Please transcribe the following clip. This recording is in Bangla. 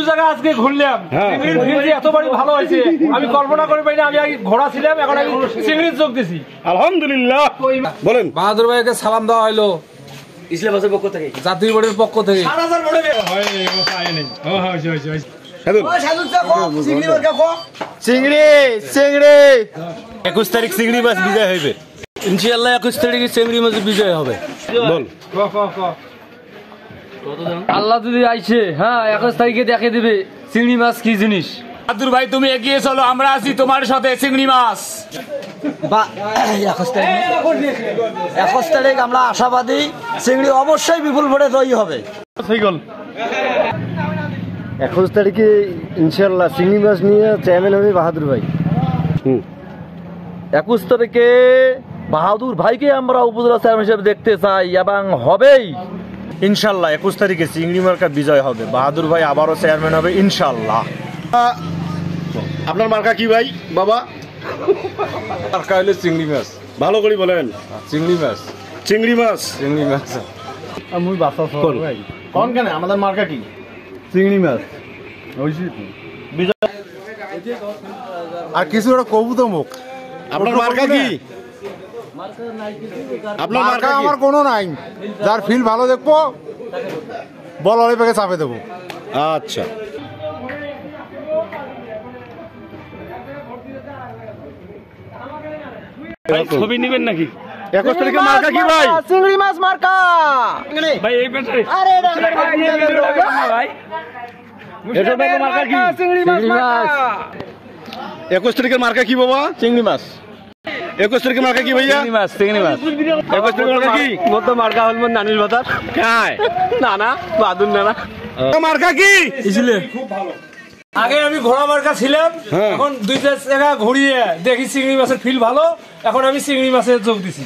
জায়গা আজকে ঘুরলাম, চিংড়ির ভিড় এতবারই ভালো হয়েছে আমি কল্পনা করে পাইনি। আমি আগে ঘোড়া ছিলাম, এখন আমি চিংড়ির যোগ দিছি। আলহামদুলিল্লাহ। বলেন। বাহাদুর ভাইকে সালাম দেওয়া হলো ইসলামের পক্ষ থেকে, জাতীয় বোর্ডের পক্ষ থেকে। চিংড়ি চিংড়ি 21 তারিখ চিংড়ি মাছ বিজয় হইবে ইনশাআল্লাহ। 21 তারিখে চিংড়ি মাছ বিজয় হবে। বল। আল্লাহ যদি আইছে, হ্যাঁ 21 তারিখে দেখে দিবে চিংড়ি মাছ কি জিনিস। বাহাদুর ভাই তুমি এগিয়ে চলো, আমরা আছি তোমার সাথে। চিংড়ি মাছ 21 তারিখ আমরা আশাবাদী চিংড়ি অবশ্যই বিপুল ভোটে জয়ী হবে। 21 তারিখে ইনশাল্লাহ চিংড়ি মাছ নিয়ে চেয়ারম্যান হবে বাহাদুর ভাই। 21 তারিখে বাহাদুর ভাইকে আমরা উপজেলা চেয়ারম্যান হিসেবে দেখতে চাই এবং হবেই ইনশাল্লাহ। 21 তারিখে চিংড়ি মার্কা বিজয় হবে, বাহাদুর ভাই আবারও চেয়ারম্যান হবে ইনশাল্লাহ। আপনার মার্কা কি ভাই বাবা? মার্কা হইলে চিংড়ি মাছ। ভালো করে বলেন। চিংড়ি মাছ, চিংড়ি মাছ, চিংড়ি মাছ। আমি বাসা ভাই কোন কেন আমাদের মার্কা কি? চিংড়ি মাছ। আর কিছু একটা কবু তো মুখ। আপনার মার্কা কি? আপনার মার্কা আমার কোনো নাই, যার ফিল ভালো দেখবো বল অনেক পেকে চাপে দেবো। আচ্ছা। ছবি নেবেন নাকি? 21 তারিখে মার্কা কি ভাই? চিংড়ি মাছ মার্কা ভাই এই পেছনে আরে ভাই এটা মার্কা কি? চিংড়ি মাছ 21 তারিখের মার্কা কি বাবা? চিংড়ি মাছ 21 তারিখের মার্কা কি ভাইয়া? চিংড়ি মাছ 21 তারিখের মার্কা কি? মতো মার্কা হল মন নানির বাতার কায় না না বাদুর না না মার্কা কি? আগে আমি ঘোড়া মার্কা ছিলাম, এখন 2 জায়গা ঘুরিয়ে দেখি চিংড়ি মাছের ফিল ভালো, এখন আমি চিংড়ি মাছের যোগ দিছি।